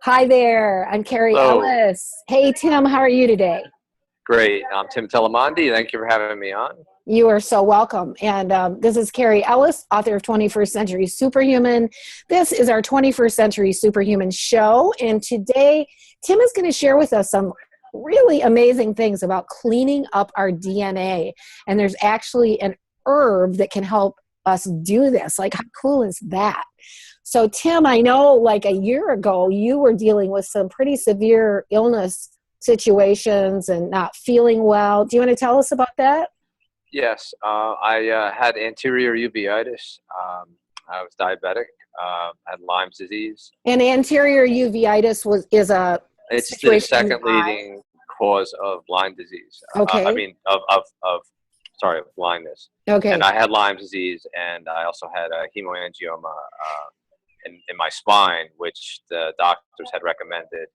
Hi there, I'm Cary Hello. Ellis. Hey Tim, how are you today? Great. I'm Tim Telymonde. Thank you for having me on. You are so welcome. And this is Cary Ellis, author of 21st Century Superhuman. This is our 21st Century Superhuman show. And today, Tim is going to share with us some really amazing things about cleaning up our DNA. And there's actually an herb that can help us do this. Like, how cool is that? So, Tim, I know like a year ago, you were dealing with some pretty severe illness situations and not feeling well. Do you want to tell us about that? Yes, I had anterior uveitis. I was diabetic. Had Lyme's disease. And anterior uveitis is a It's the situation in the second eye. leading cause of Lyme disease. I Okay. mean, sorry, of blindness. And Okay. I had Lyme's disease, and I also had a hemangioma in my spine, which the doctors had recommended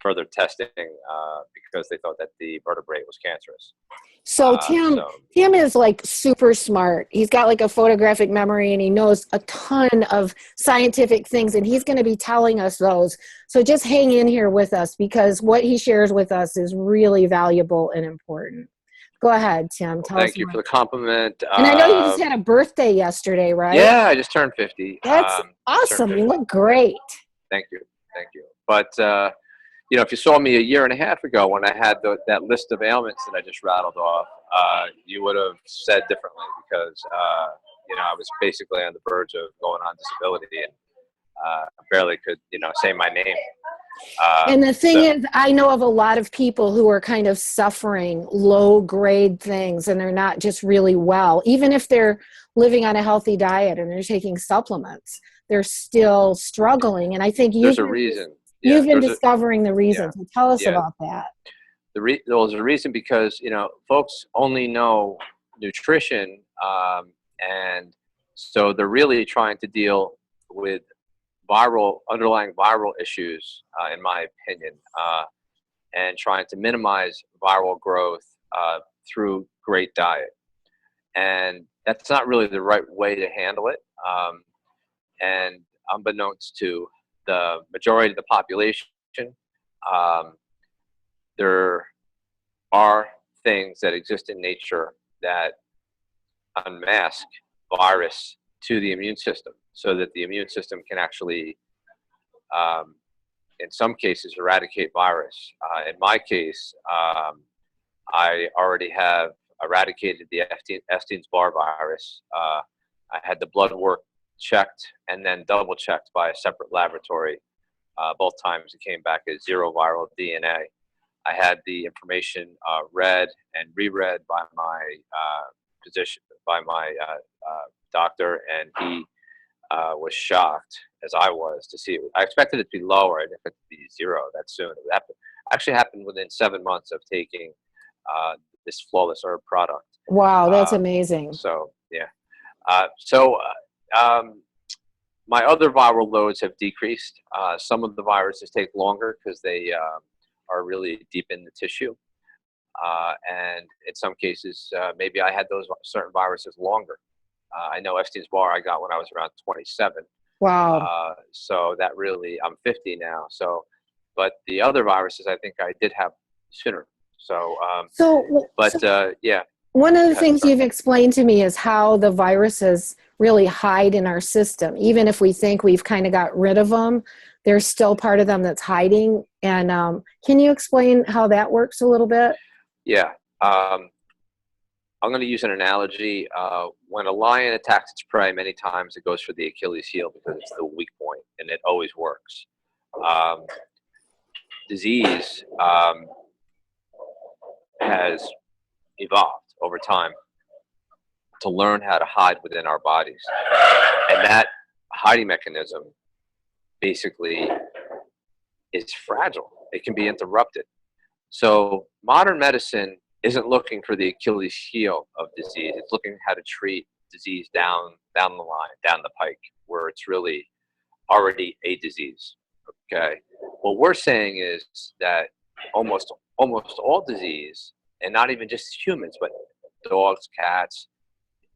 further testing because they thought that the vertebrae was cancerous. So Tim, So Tim is like super smart. He's got like a photographic memory and he knows a ton of scientific things and he's going to be telling us those. So just hang in here with us because what he shares with us is really valuable and important. Go ahead, Tim. Tell us thank you more. for the compliment. And I know you just had a birthday yesterday, right? Yeah, I just turned 50. That's Just turned awesome. You 50. look great. Thank you. Thank you. But, if you saw me a year and a half ago when I had that list of ailments that I just rattled off, you would have said differently because, I was basically on the verge of going on disability and barely could, say my name. And the thing So is, I know of a lot of people who are kind of suffering low grade things and they're not just really well. Even if they're living on a healthy diet and they're taking supplements, they're still struggling. And I think there's a reason. Yeah, you've been discovering the yeah, reasons. So tell us yeah. about that. There's a reason because folks only know nutrition, and so they're really trying to deal with underlying viral issues, in my opinion, and trying to minimize viral growth through great diet, and that's not really the right way to handle it. And unbeknownst to the majority of the population, um, there are things that exist in nature that unmask virus to the immune system so that the immune system can actually, um, in some cases, eradicate virus. In my case, I already have eradicated the Epstein-Barr virus. I had the blood work checked and then double checked by a separate laboratory. Both times it came back as zero viral DNA. I had the information read and reread by my doctor, and he was shocked, as I was, to see it. I expected it to be lower. I didn't expect it to be zero that soon. Actually happened within 7 months of taking this flawless herb product. Wow, that's Um, amazing. so yeah. So my other viral loads have decreased. Some of the viruses take longer because they are really deep in the tissue. And in some cases, maybe I had those certain viruses longer. I know Epstein's-Barr I got when I was around 27. Wow. So that really, I'm 50 now. So, but the other viruses I think I did have sooner. So, So yeah, one of the go ahead, things sorry. you've explained to me is how the viruses really hide in our system. Even if we think we've kind of got rid of them, there's still part of them that's hiding. And can you explain how that works a little bit? Yeah. I'm going to use an analogy. When a lion attacks its prey, many times it goes for the Achilles heel because it's the weak point, and it always works. Um, Disease has evolved over time to learn how to hide within our bodies. And that hiding mechanism basically is fragile. It can be interrupted. So modern medicine isn't looking for the Achilles heel of disease. It's looking how to treat disease down the line, down the pike, where it's really already a disease. Okay. What we're saying is that almost all disease, and not even just humans, but dogs, cats,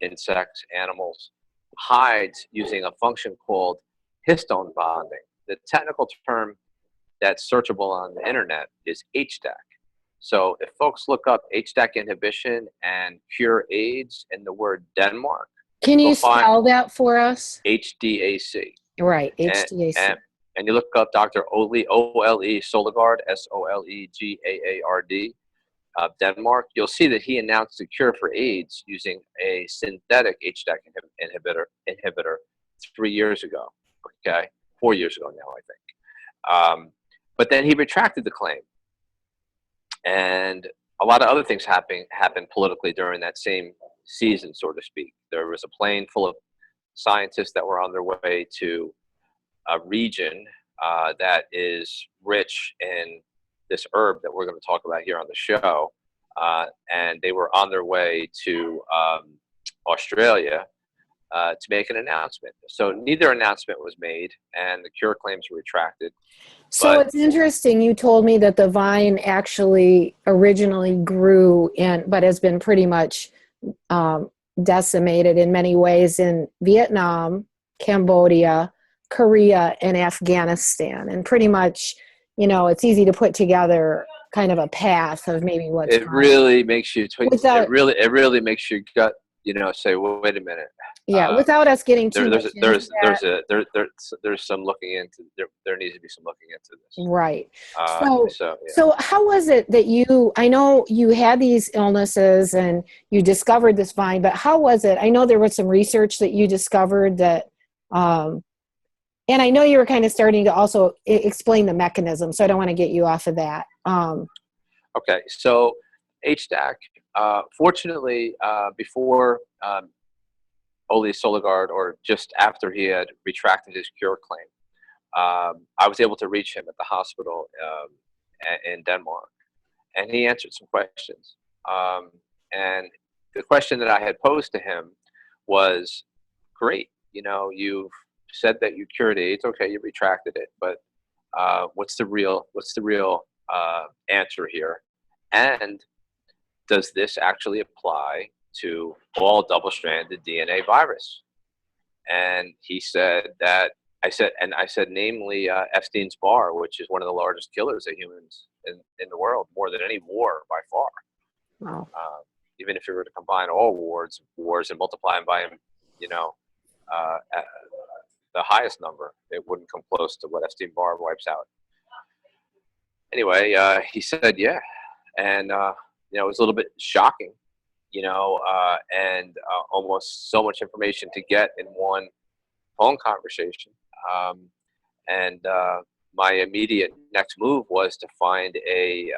insects, animals, hides using a function called histone bonding. The technical term that's searchable on the internet is HDAC. So if folks look up HDAC inhibition and cure AIDS in the word Denmark, Can you they'll find spell that for us? HDAC. Right, And, HDAC. and you look up Dr. Ole Solegard, Solegaard, Denmark, you'll see that he announced a cure for AIDS using a synthetic HDAC inhibitor 3 years ago. Okay, 4 years ago now, I think. But then he retracted the claim, and a lot of other things happened politically during that same season, so to speak. There was a plane full of scientists that were on their way to a region that is rich in this herb that we're going to talk about here on the show, and they were on their way to Australia to make an announcement. So neither announcement was made, and the cure claims were retracted. So it's interesting. You told me that the vine actually originally grew but has been pretty much decimated in many ways in Vietnam, Cambodia, Korea, and Afghanistan. And pretty much, it's easy to put together kind of a path of maybe what's it really makes you without, it really makes your gut say, well, wait a minute. Yeah, without us getting too much there's some looking into there needs to be some looking into this. Right. So how was it that I know you had these illnesses and you discovered this vine, but how was it? I know there was some research that you discovered that, and I know you were kind of starting to also explain the mechanism, so I don't want to get you off of that. Okay, so HDAC, fortunately, before Ole Solegard, or just after he had retracted his cure claim, I was able to reach him at the hospital in Denmark, and he answered some questions. And the question that I had posed to him was, great, you've said that you cured AIDS, okay, you retracted it, but what's the real answer here? And does this actually apply to all double-stranded DNA virus? And he said that, I said, namely Epstein's-Barr, which is one of the largest killers of humans in the world, more than any war by far. Wow. Even if you were to combine all wars and multiply them by, the highest number, it wouldn't come close to what Epstein-Barr wipes out. Anyway, he said, yeah. And, it was a little bit shocking, and almost so much information to get in one phone conversation. And my immediate next move was to find a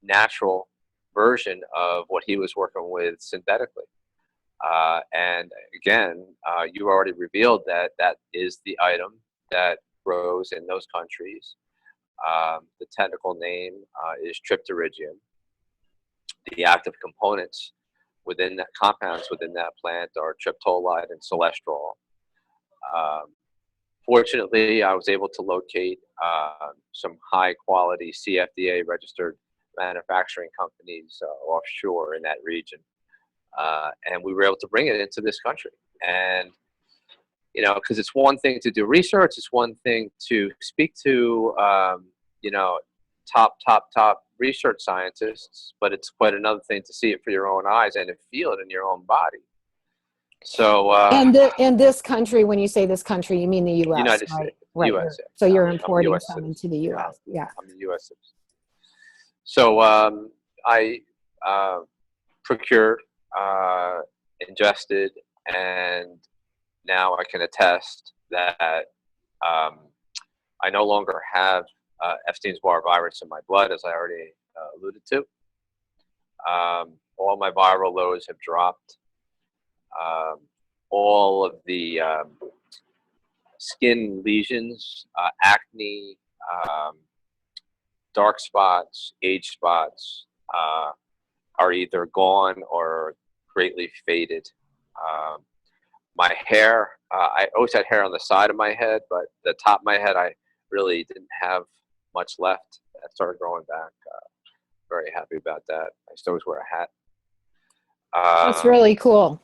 natural version of what he was working with synthetically. And again, you already revealed that is the item that grows in those countries. The technical name is triptorhidium. The active components compounds within that plant are triptolide and cholesterol. Fortunately, I was able to locate some high quality CFDA registered manufacturing companies offshore in that region. And we were able to bring it into this country. And, because it's one thing to do research, it's one thing to speak to, top research scientists, but it's quite another thing to see it for your own eyes and to feel it in your own body. So, and this country, when you say this country, you mean the U.S., United right? States. Right. US, So you're importing some into the U.S. Yeah. I'm the U.S. citizen. So I procured, ingested, and now I can attest that I no longer have Epstein's-Barr virus in my blood, as I already alluded to. All my viral loads have dropped. All of the skin lesions, acne, dark spots, age spots are either gone or greatly faded. My hair, I always had hair on the side of my head, but the top of my head, I really didn't have much left. That started growing back. Very happy about that. I still always wear a hat. That's really cool.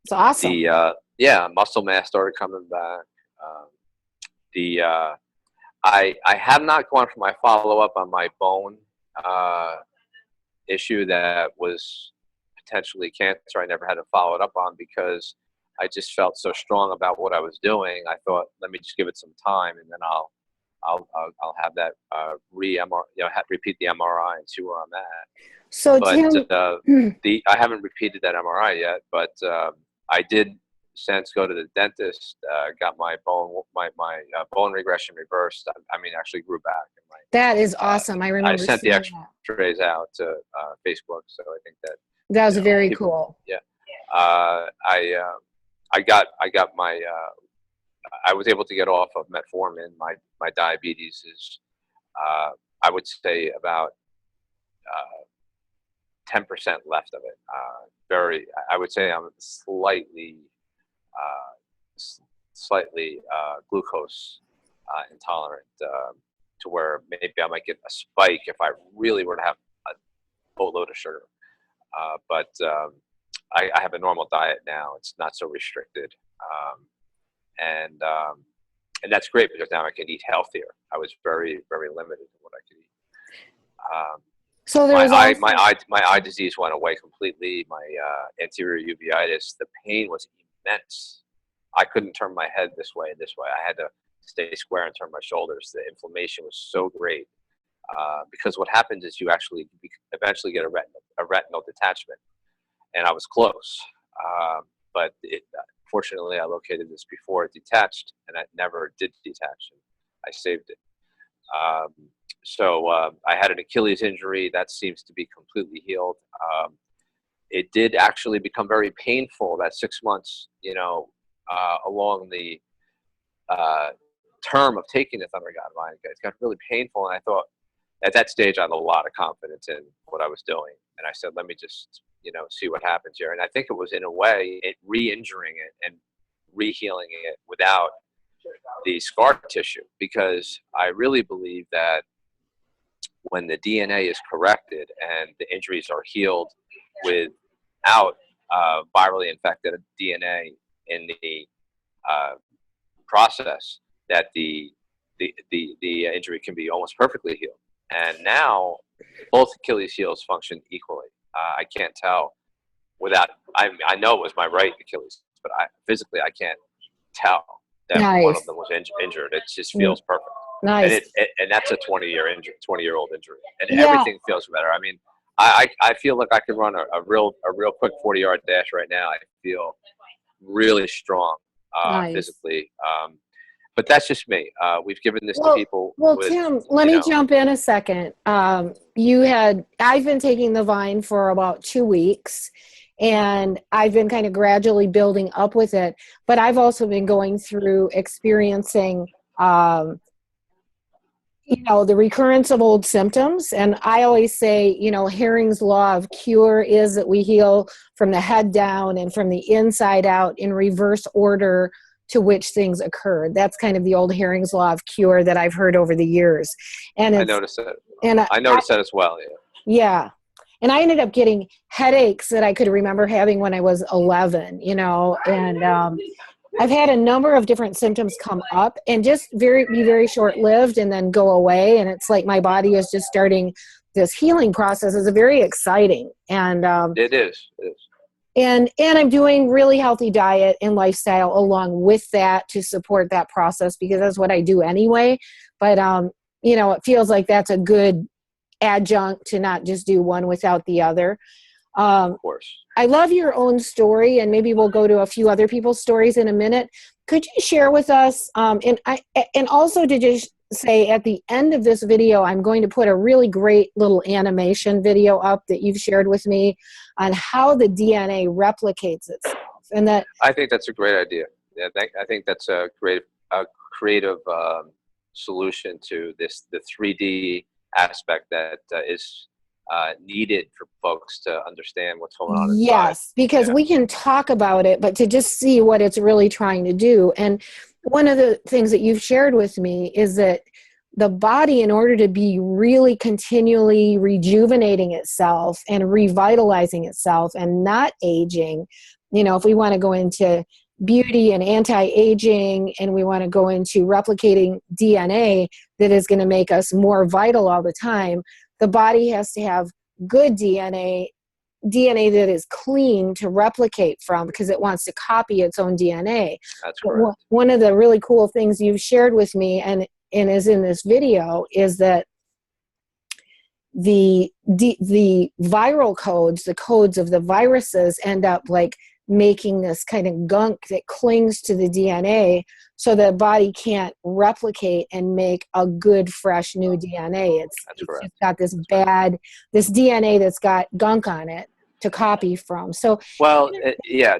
It's awesome. Muscle mass started coming back. The I have not gone for my follow-up on my bone issue that was potentially cancer. I never had to follow it up on because I just felt so strong about what I was doing. I thought, let me just give it some time, and then I'll have that repeat the MRI and see where I'm at. So But Tim, I haven't repeated that MRI yet, but I did since go to the dentist, got my bone regression reversed. I mean, actually grew back. that is awesome. I remember I sent the seeing X-rays out to Facebook, so I think that was very cool. Yeah, I got my. I was able to get off of metformin. My diabetes is, I would say, about 10% left of it. I would say I'm slightly glucose intolerant, to where maybe I might get a spike if I really were to have a boatload of sugar. But I have a normal diet now. It's not so restricted. And that's great because now I can eat healthier. I was very, very limited in what I could eat. So my eye disease went away completely. My anterior uveitis, the pain was immense. I couldn't turn my head this way and this way. I had to stay square and turn my shoulders. The inflammation was so great because what happens is you actually eventually get a retinal detachment, and I was close. But fortunately, I located this before it detached, and it never did detach, and I saved it. So I had an Achilles injury that seems to be completely healed. It did actually become very painful that 6 months, along the term of taking the Thundergod line. It got really painful, and I thought at that stage I had a lot of confidence in what I was doing, and I said, let me just see what happens here. And I think it was, in a way, it re-injuring it and re-healing it without the scar tissue, because I really believe that when the DNA is corrected and the injuries are healed without virally infected DNA in the process, that the injury can be almost perfectly healed. And now both Achilles heels function equally. I can't tell without. I know it was my right Achilles, but physically I can't tell that one of them was injured. It just feels perfect. Nice. And that's a 20-year-old injury, and everything feels better. I mean, I feel like I could run a real quick 40-yard dash right now. I feel really strong physically. But that's just me. We've given this to people. Well, Tim, let me jump in a second. I've been taking the Vine for about 2 weeks, and I've been kind of gradually building up with it. But I've also been going through experiencing, the recurrence of old symptoms. And I always say, Herring's law of cure is that we heal from the head down and from the inside out in reverse order to which things occurred. That's kind of the old Herring's law of cure that I've heard over the years. And I noticed it. And I noticed that as well. Yeah. Yeah. And I ended up getting headaches that I could remember having when I was 11, and I've had a number of different symptoms come up and just be very short-lived and then go away. And it's like my body is just starting this healing process. It's very exciting. And it is. And I'm doing really healthy diet and lifestyle along with that to support that process, because that's what I do anyway. But, it feels like that's a good adjunct to not just do one without the other. Of course. I love your own story, and maybe we'll go to a few other people's stories in a minute. Could you share with us, and also to just say at the end of this video, I'm going to put a really great little animation video up that you've shared with me on how the DNA replicates itself. And that I think that's a great idea. Yeah, I think that's a creative solution to the 3D aspect that is needed for folks to understand what's going on inside. Yes, because we can talk about it, but to just see what it's really trying to do. And one of the things that you've shared with me is that the body, in order to be really continually rejuvenating itself and revitalizing itself and not aging, if we want to go into beauty and anti-aging, and we want to go into replicating DNA that is going to make us more vital all the time, the body has to have good DNA that is clean to replicate from, because it wants to copy its own DNA. That's correct. One of the really cool things you've shared with me and is in this video is that the viral codes, the codes of the viruses, end up like making this kind of gunk that clings to the DNA, so the body can't replicate and make a good, fresh, new DNA. It's just got this DNA that's got gunk on it to copy from. So, well, yeah.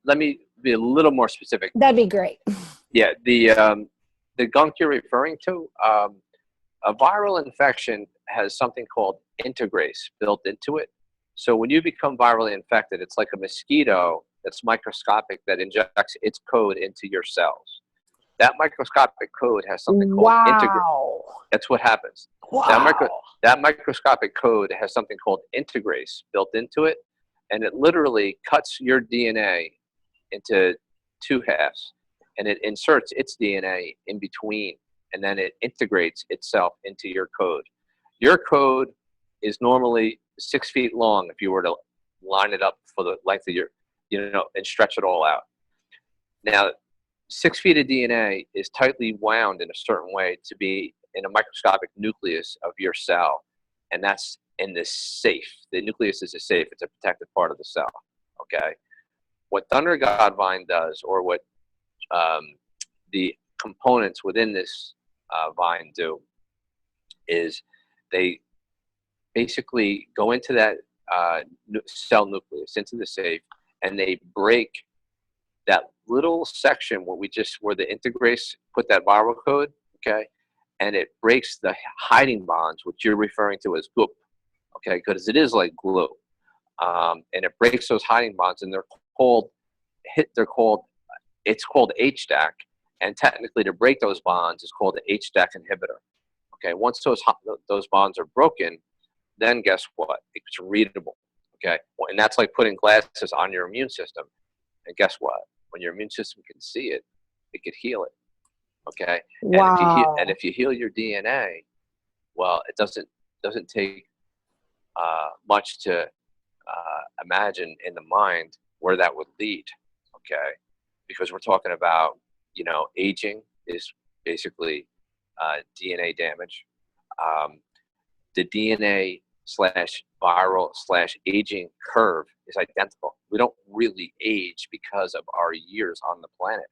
Let me be a little more specific. That'd be great. Yeah, the gunk you're referring to, a viral infection has something called integrase built into it. So when you become virally infected, it's like a mosquito that's microscopic that injects its code into your cells. That microscopic code has something called integrase. That's what happens. Wow. That microscopic code has something called integrase built into it, and it literally cuts your DNA into two halves, and it inserts its DNA in between, and then it integrates itself into your code. Your code is normally 6 feet long if you were to line it up for the length of your, and stretch it all out. Now, 6 feet of DNA is tightly wound in a certain way to be in a microscopic nucleus of your cell, and that's in this safe. The nucleus is a safe. It's a protected part of the cell, okay? What Thundergod vine does, or what the components within this vine do, is they basically go into that cell nucleus, into the safe, and they break that little section where the integrase put that viral code, okay? And it breaks the hiding bonds, which you're referring to as goop, okay? Because it is like glue. And it breaks those hiding bonds, and it's called HDAC. And technically, to break those bonds is called the HDAC inhibitor. Okay, once those bonds are broken, then guess what? It's readable. Okay, and that's like putting glasses on your immune system. And guess what? When your immune system can see it, it could heal it. Okay, wow. And if you heal your DNA, well, it doesn't take much to imagine in the mind where that would lead. Okay, because we're talking about, aging is basically DNA damage. The DNA /viral/aging curve is identical. We don't really age because of our years on the planet.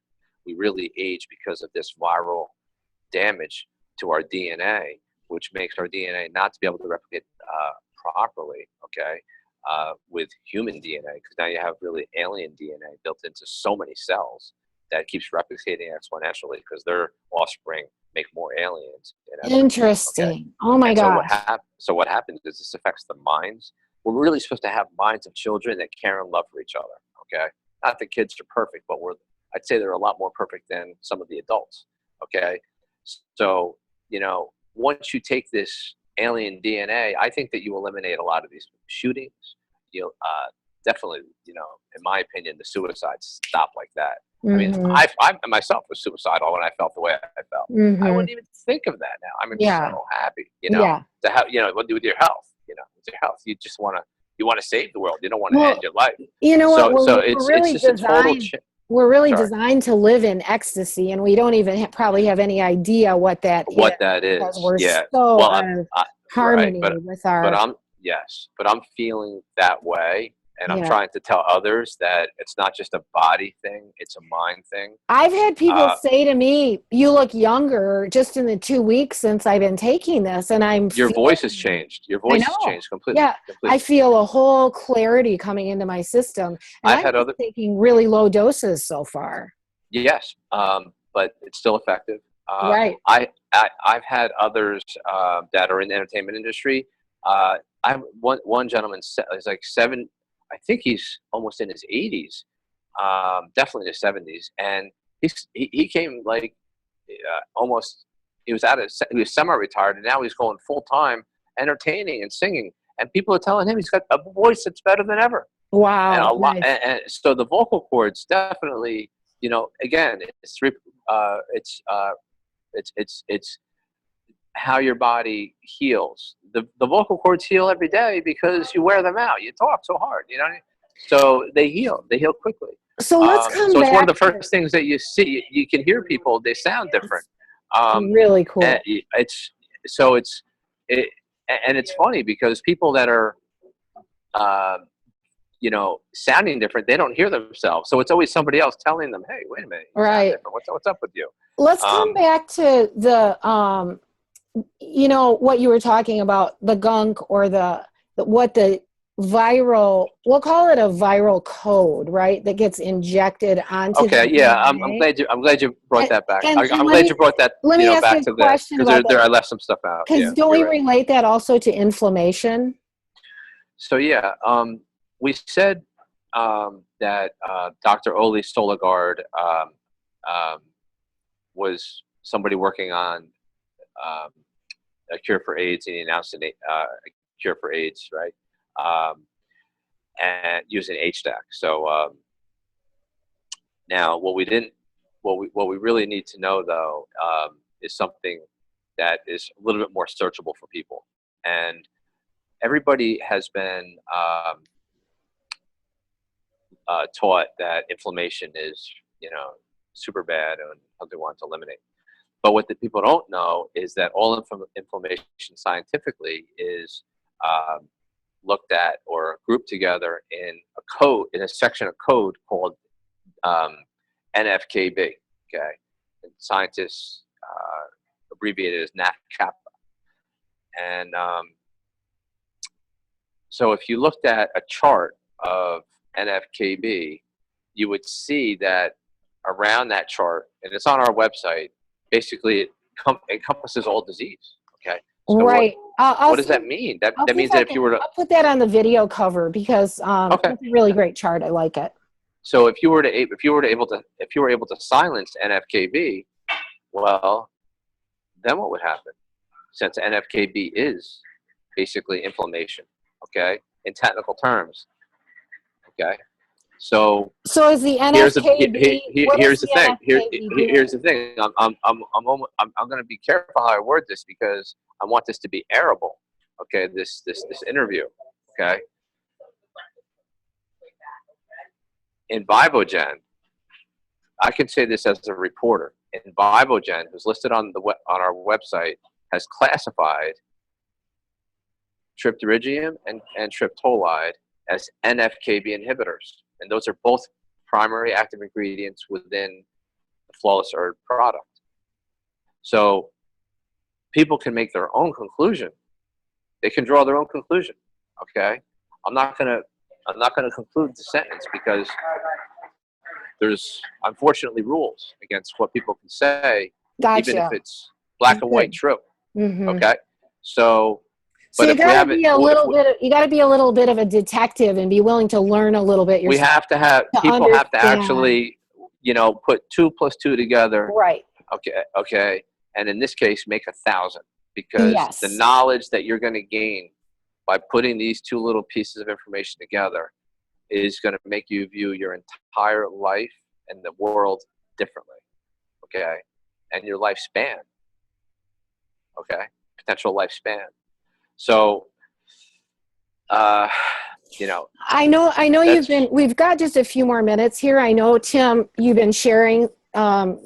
We really age because of this viral damage to our DNA, which makes our DNA not to be able to replicate properly, okay, with human DNA, because now you have really alien DNA built into so many cells that keeps replicating exponentially because their offspring make more aliens. Interesting. Okay? Oh my God. So what happens is this affects the minds. We're really supposed to have minds of children that care and love for each other. Okay, not that kids are perfect, but I'd say they're a lot more perfect than some of the adults. Okay, so once you take this alien DNA, I think that you eliminate a lot of these shootings. You'll definitely, in my opinion, the suicides stop like that. I mean, I myself was suicidal when I felt the way I felt. I wouldn't even think of that now. I'm so happy, to have, what do with your health, with your health, you just want to save the world. You don't want to end your life. You know what? It's just a total we're really designed to live in ecstasy, and we don't even probably have any idea what that is. Because we're so out of harmony with our. But I'm feeling that way. And I'm trying to tell others that it's not just a body thing, it's a mind thing. I've had people say to me, you look younger just in the 2 weeks since I've been taking this. And your voice has changed. Your voice has changed completely. Yeah, completely. I feel a whole clarity coming into my system. And I've been taking really low doses so far. Yes, but it's still effective. Right. I've had others that are in the entertainment industry. I have one gentleman is like 7. I think he's almost in his 80s, definitely in his 70s, and he came like almost. He was semi-retired, and now he's going full time, entertaining and singing. And people are telling him he's got a voice that's better than ever. And Wow. a lot, Nice. and so the vocal cords definitely, again, it's how your body heals. The vocal cords heal every day because you wear them out. You talk so hard, so they heal. They heal quickly. So let's come So it's one of back the first things that you see. You can hear people; they sound different. really cool. And it, and it's funny because people that are uh, sounding different, they don't hear themselves. So it's always somebody else telling them, "Hey, wait a minute, you sound Right. different. What's up with you?" Let's come back to the what you were talking about, the gunk or what the viral, we'll call it a viral code, right? That gets injected onto the Okay, yeah, I'm DNA. glad you brought that back. And I'm glad you brought that let me ask back you to a that, question because about that. I left some stuff out. Because Yeah, don't we you're right. relate that also to inflammation? So yeah, we said that Dr. Ole Solagard was somebody working on um, a cure for AIDS, and he announced a cure for AIDS, right? And using HDAC. So now, what we really need to know, though, is something that is a little bit more searchable for people. And everybody has been taught that inflammation is, super bad and something we want to eliminate. But what the people don't know is that all inflammation scientifically is looked at or grouped together in a section of code called NFKB. Okay, and scientists abbreviate it as NAF-kappa. And so if you looked at a chart of NFKB, you would see that around that chart, and it's on our website, basically it encompasses all disease. Okay. So Right. what does that mean? That means that if you were to, I'll put that on the video cover because okay. it's a really great chart. I like it. So if you were able to silence NFKB, well, then what would happen? Since NFKB is basically inflammation, okay, in technical terms, okay. So is the NFKB? here's the thing. NFKB Here's the thing. I'm going to be careful how I word this because I want this to be airable. Okay, this interview. Okay. In Vivogen, I can say this as a reporter. In Vivogen, who's listed on our website, has classified triptorelin and triptolide as NFKB inhibitors. And those are both primary active ingredients within the Flawless Herb product. So people can make their own conclusion. They can draw their own conclusion. Okay? I'm not gonna conclude the sentence because there's unfortunately rules against what people can say, Gotcha. even if it's black and white true. Mm-hmm. Okay? So you got to be a little bit of a detective and be willing to learn a little bit yourself. People have to actually, put 2 + 2 together. Right. Okay. And in this case, make 1,000, because the knowledge that you're going to gain by putting these 2 little pieces of information together is going to make you view your entire life and the world differently. Okay. And your lifespan. Okay. Potential lifespan. So, I know we've got just a few more minutes here. I know, Tim, you've been sharing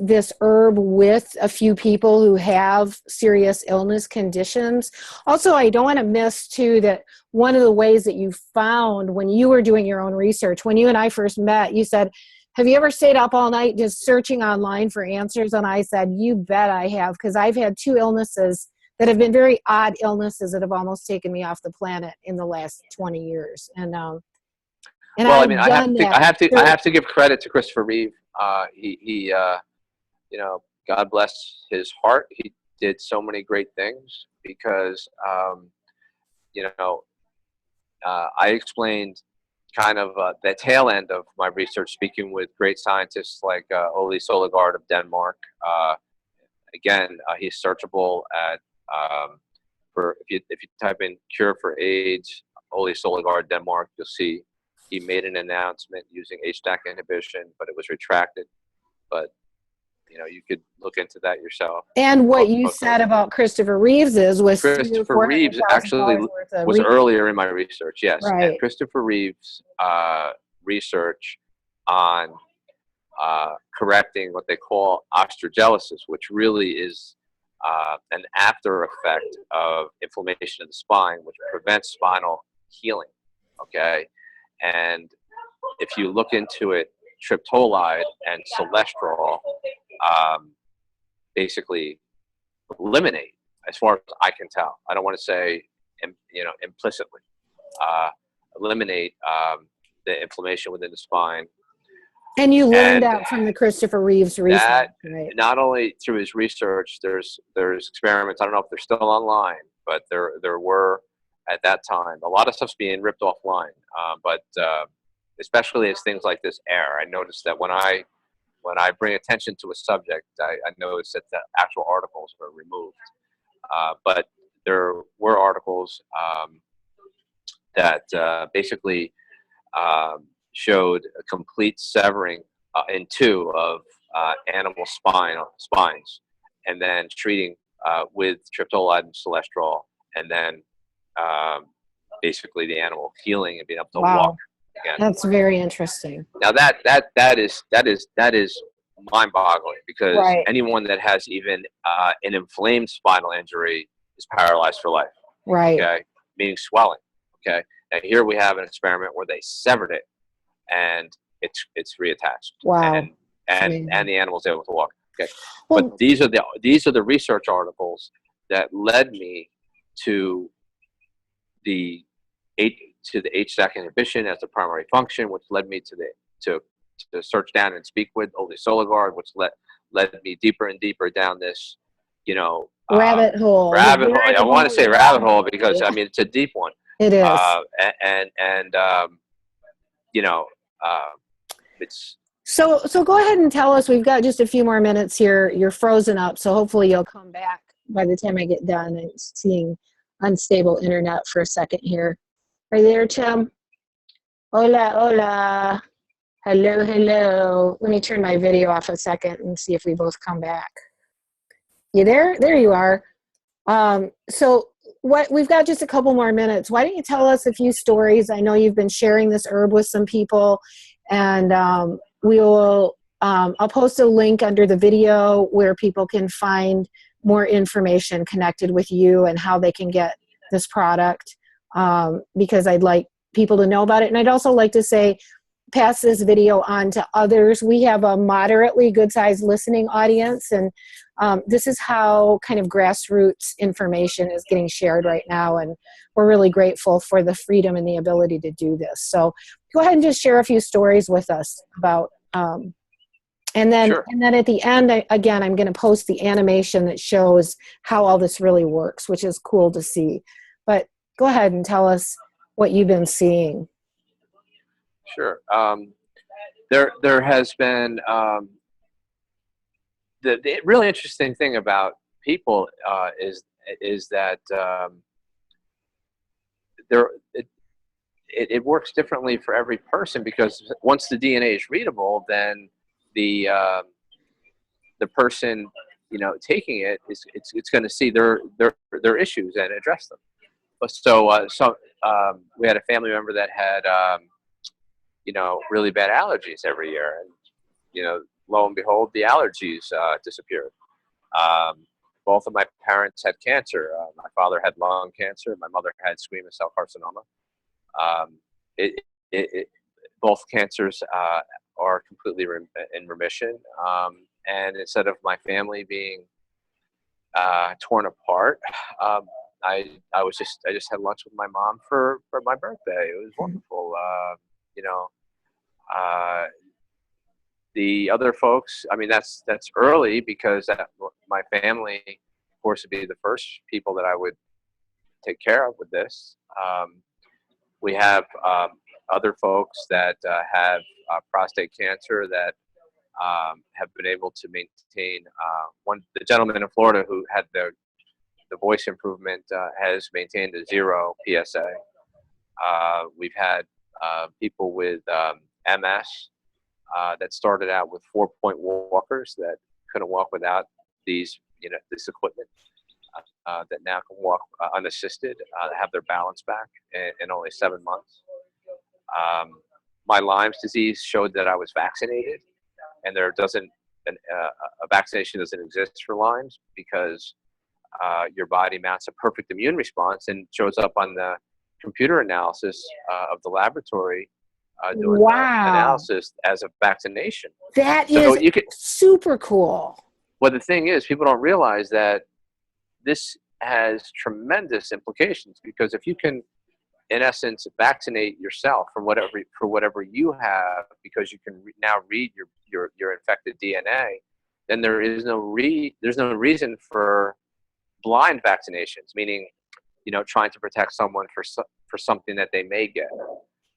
this herb with a few people who have serious illness conditions. Also, I don't want to miss too that one of the ways that you found when you were doing your own research, when you and I first met, you said, have you ever stayed up all night just searching online for answers? And I said, you bet I have, because I've had 2 illnesses that have been very odd illnesses that have almost taken me off the planet in the last 20 years. And I have to give credit to Christopher Reeve. He God bless his heart. He did so many great things because, I explained kind of the tail end of my research, speaking with great scientists like Ole Solagard of Denmark. Again, he's searchable at if you type in cure for AIDS, Ole Solagard Denmark, you'll see he made an announcement using HDAC inhibition, but it was retracted. But you could look into that yourself. And what you said about Christopher Reeves was Christopher Reeves actually was earlier in my research. Yes, right. And Christopher Reeves' research on correcting what they call osteogenesis, which really is an after effect of inflammation of the spine, which prevents spinal healing. Okay, and if you look into it, triptolide and cholesterol basically eliminate, as far as I can tell. I don't want to say, implicitly, eliminate the inflammation within the spine. And you learned that from the Christopher Reeves research, right? Not only through his research, there's experiments. I don't know if they're still online, but there were at that time. A lot of stuff's being ripped offline, but especially as things like this air. I noticed that when I bring attention to a subject, I noticed that the actual articles were removed. But there were articles that basically showed a complete severing in two of animal spines, and then treating with triptolide and cholesterol, and then basically the animal healing and being able to walk again. That's very interesting. Now that is mind-boggling, because right. anyone that has even an inflamed spinal injury is paralyzed for life. Right. Okay, meaning swelling. Okay. Now here we have an experiment where they severed it, and it's reattached. Wow. And the animal's able to walk. Okay. Well, but these are the research articles that led me to the HDAC inhibition as the primary function, which led me to search down and speak with Ole Sologard, which led me deeper and deeper down this, rabbit hole. I want to say rabbit hole because it's a deep one. It is. It's. So go ahead and tell us. We've got just a few more minutes here. You're frozen up, so hopefully you'll come back by the time I get done. I'm seeing unstable internet for a second here. Are you there, Tim? Hola, hola. Hello, hello. Let me turn my video off a second and see if we both come back. You there? There you are. So we've got just a couple more minutes. Why don't you tell us a few stories? I know you've been sharing this herb with some people, and I'll post a link under the video where people can find more information connected with you and how they can get this product, because I'd like people to know about it. And I'd also like to say, pass this video on to others. We have a moderately good-sized listening audience, and this is how kind of grassroots information is getting shared right now, and we're really grateful for the freedom and the ability to do this. So go ahead and just share a few stories with us about, and then at the end, I'm going to post the animation that shows how all this really works, which is cool to see. But go ahead and tell us what you've been seeing. Sure. There has been the really interesting thing about people is that it works differently for every person, because once the DNA is readable, then the person taking it it's going to see their issues and address them. So we had a family member that had really bad allergies every year, and lo and behold, the allergies disappeared. Both of my parents had cancer. My father had lung cancer. My mother had squamous cell carcinoma. Both cancers are completely in remission. And instead of my family being torn apart, I just had lunch with my mom for my birthday. It was wonderful. The other folks, that's early, because my family, of course, would be the first people that I would take care of with this. We have other folks that have prostate cancer that have been able to maintain. The gentleman in Florida who had the voice improvement has maintained a 0 PSA. We've had people with MS that started out with 4-point walkers that couldn't walk without these, this equipment, that now can walk unassisted, have their balance back in only 7 months. My Lyme's disease showed that I was vaccinated, and a vaccination doesn't exist for Lyme's because your body mounts a perfect immune response and shows up on the computer analysis of the laboratory doing the analysis as a vaccination. That is super cool. Well, the thing is, people don't realize that this has tremendous implications, because if you can, in essence, vaccinate yourself for whatever you have, because you can now read your infected DNA, then there's no reason for blind vaccinations, meaning, trying to protect someone for something that they may get,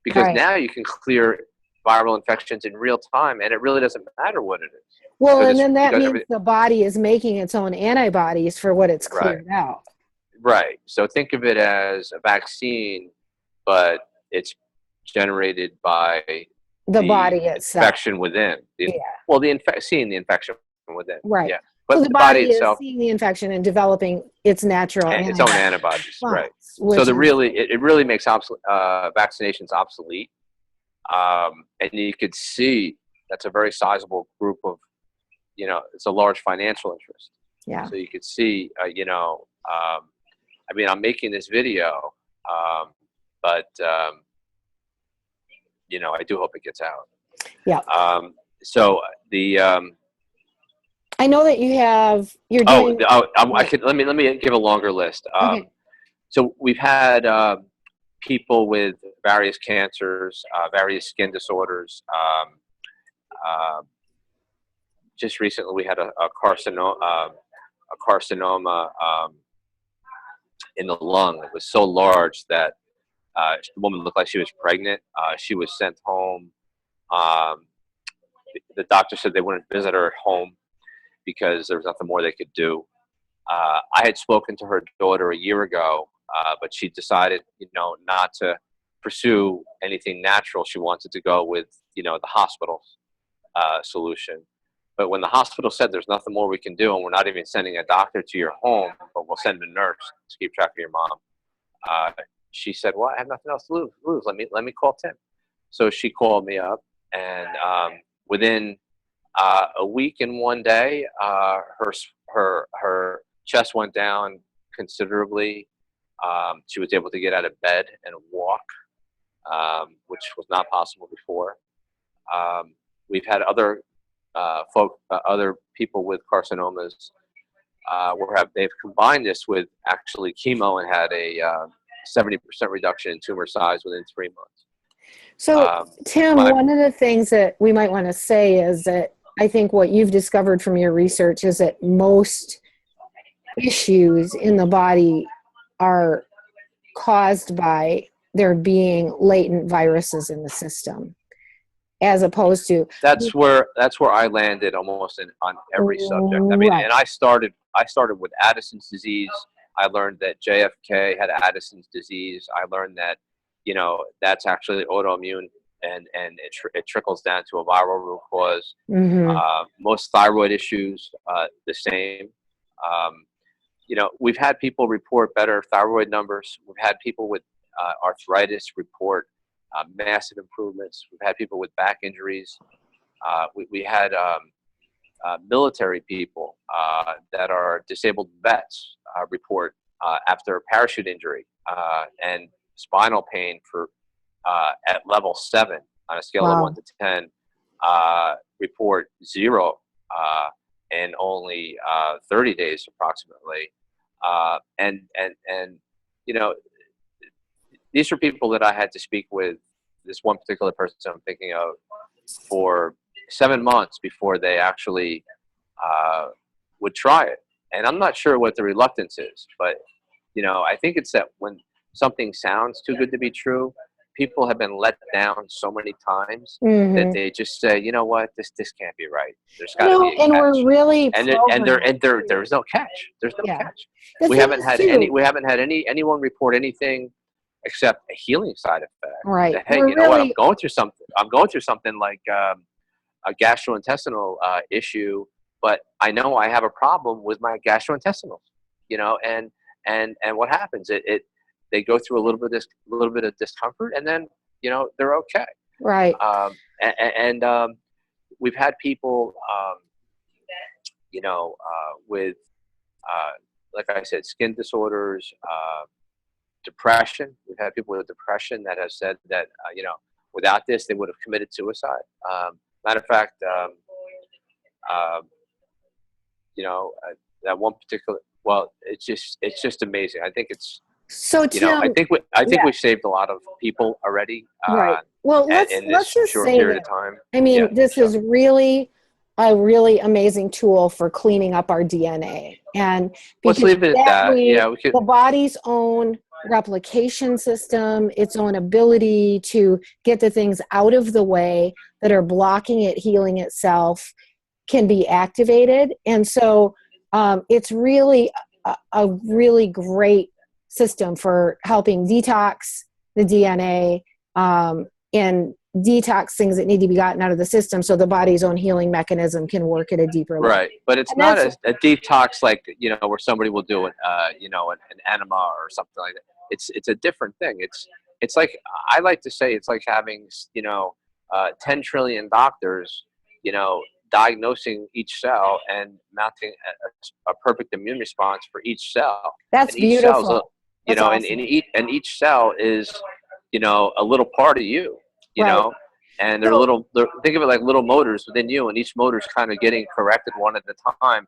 because now you can clear viral infections in real time, and it really doesn't matter what it is. Well, and then that means the body is making its own antibodies for what it's cleared out. Right. So think of it as a vaccine, but it's generated by the body itself. Infection within. Well, seeing the infection within. Right. Yeah. But so the body itself is seeing the infection and developing its natural its own antibodies. Right. So it really makes vaccinations obsolete. And you could see that's a very sizable group of, it's a large financial interest. Yeah. So you could see, I'm making this video, but I do hope it gets out. Yeah. So the I know that you're doing. Let me give a longer list. Okay. So we've had people with various cancers, various skin disorders. Just recently, we had a carcinoma in the lung. It was so large that the woman looked like she was pregnant. She was sent home. The doctor said they wouldn't visit her at home because there was nothing more they could do. I had spoken to her daughter a year ago, but she decided, not to pursue anything natural. She wanted to go with, the hospital solution. But when the hospital said there's nothing more we can do, and we're not even sending a doctor to your home, but we'll send a nurse to keep track of your mom, she said, "Well, I have nothing else to lose. Let me call Tim." So she called me up, and within a week and 1 day, her chest went down considerably. She was able to get out of bed and walk, which was not possible before. We've had other people with carcinomas where they've combined this with actually chemo and had a 70% reduction in tumor size within 3 months. So, Tim, one of the things that we might want to say is that I think what you've discovered from your research is that most issues in the body are caused by there being latent viruses in the system, as opposed to that's where I landed almost on every subject. And I started with Addison's disease. I learned that JFK had Addison's disease. I learned that that's actually autoimmune, and it trickles down to a viral root cause. Most thyroid issues the same. We've had people report better thyroid numbers. We've had people with arthritis report massive improvements. We've had people with back injuries. We had military people that are disabled vets report after a parachute injury and spinal pain for at level 7 on a scale of 1 to 10 report 0 in only 30 days approximately. And these are people that I had to speak with, this one particular person I'm thinking of, for 7 months before they actually would try it. And I'm not sure what the reluctance is, but I think it's that when something sounds too good to be true, people have been let down so many times that they just say, you know what, this can't be right. There's got to be a catch. And we're really there's no catch. There's no catch. We haven't had anyone report anything accept a healing side effect. Right. That, hey, We're you know what? really, I'm going through something like a gastrointestinal issue, but I know I have a problem with my gastrointestinals. You know, and what happens? They go through a little bit of discomfort, and then you know they're okay. right. And we've had people, you know, with like I said, skin disorders, depression. We've had people with depression that have said that you know, without this, they would have committed suicide. Matter of fact, you know, that one particular. Well, it's just amazing. I think it's. So You know, Tim, I think yeah, we've saved a lot of people already. right. Well, In let's this just short say period that. of time. I mean, Yeah. this So is really a really amazing tool for cleaning up our DNA, and let's because leave it at that that. way, Yeah, we could. the body's own replication system, its own ability to get the things out of the way that are blocking it healing itself, can be activated. And so it's really a really great system for helping detox the DNA and detox things that need to be gotten out of the system so the body's own healing mechanism can work at a deeper level. Right, but it's And not that's a detox like, you know, where somebody will do it, you know, an enema or something like that. It's a different thing. It's like, I like to say it's like having, you know, 10 trillion doctors, you know, diagnosing each cell and mounting a perfect immune response for each cell. that's And each cell's beautiful. you That's know, awesome. and each cell is, you know, a little part of you, you Right. know, and they're So, think of it like little motors within you, and each motor's kind of getting corrected one at a time.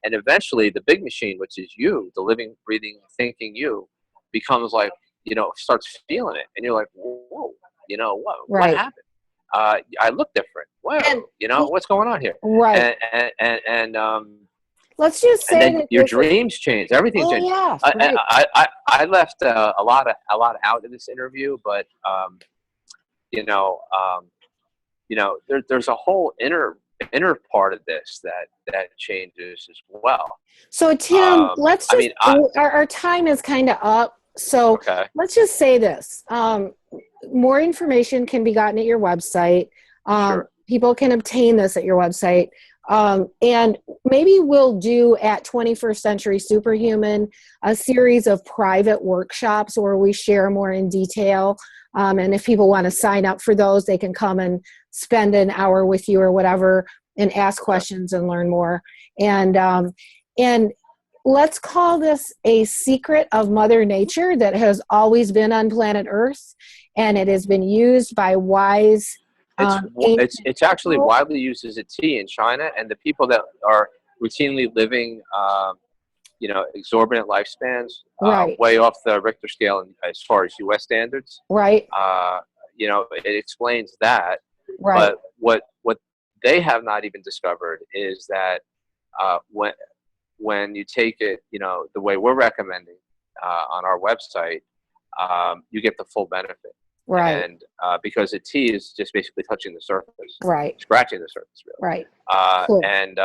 And eventually the big machine, which is you, the living, breathing, thinking you, becomes like, you know, starts feeling it. And you're like, whoa, you know, what right. happened? I look different. Whoa, And you know, what's going on here? right. And Let's just and say then that your this is, dreams change. Everything oh changes. yeah, I, right. I left a lot out of this interview, but you know, there's a whole inner part of this that changes as well. So Tim, let's I just, mean, our time is kind of up. So okay, let's just say this. More information can be gotten at your website. sure, People can obtain this at your website. And maybe we'll do at 21st Century Superhuman a series of private workshops where we share more in detail. And if people want to sign up for those, they can come and spend an hour with you or whatever and ask questions and learn more. And let's call this a secret of Mother Nature that has always been on planet Earth, and it has been used by wise it's actually widely used as a tea in China, and the people that are routinely living, you know, exorbitant lifespans, right, way off the Richter scale as far as U.S. standards. right, You know, it explains that. right, But what they have not even discovered is that when you take it, you know, the way we're recommending on our website, you get the full benefit. right, And because a tea is just basically touching the surface, right, scratching the surface, really. right. Cool. And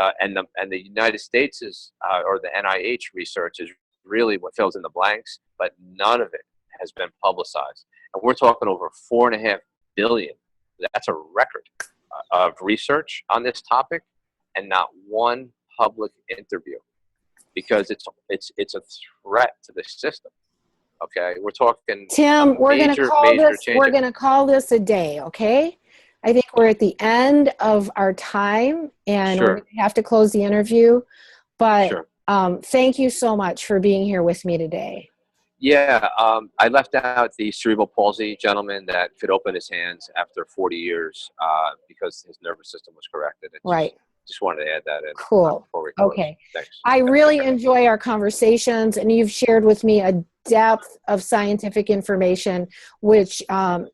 the United States is, or the NIH research is really what fills in the blanks, but none of it has been publicized. And we're talking over 4.5 billion. That's a record of research on this topic, and not one public interview, because it's a threat to the system. Okay, we're talking Tim, we're going to call this. change. We're going to call this a day. Okay. I think we're at the end of our time, and we're going to have to close the interview. But thank you so much for being here with me today. Yeah, I left out the cerebral palsy gentleman that could open his hands after 40 years because his nervous system was corrected. Right. Just wanted to add that in. Cool. Before we close. Okay. Thanks. I really enjoy our conversations, and you've shared with me a depth of scientific information, which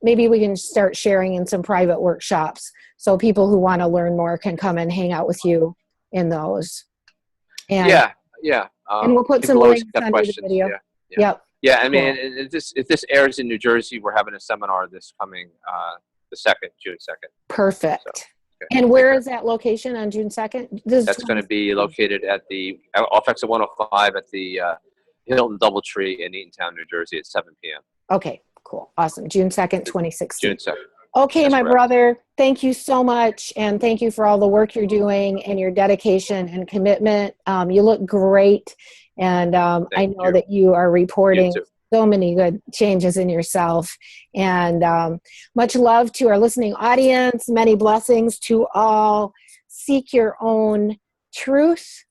maybe we can start sharing in some private workshops so people who want to learn more can come and hang out with you in those. And, yeah. And we'll put some links under the video. Yep. Yeah, I mean, if this airs in New Jersey, we're having a seminar this coming June 2nd. Perfect. So, okay. And where is that location on June 2nd? That's going to be located at off exit 105 at the Hilton Doubletree in Eatontown, New Jersey at 7 p.m. Okay, cool. Awesome. June 2nd, 2016. June 2nd. Okay, That's my correct. brother, thank you so much. And thank you for all the work you're doing and your dedication and commitment. You look great. And I know you. that you are You reporting too. so many good changes in yourself. And much love to our listening audience. Many blessings to all. Seek your own truth.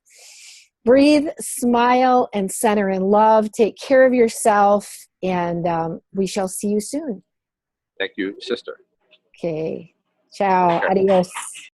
Breathe, smile, and center in love. Take care of yourself. And we shall see you soon. Thank you, sister. Okay. Ciao. Take care. Adios.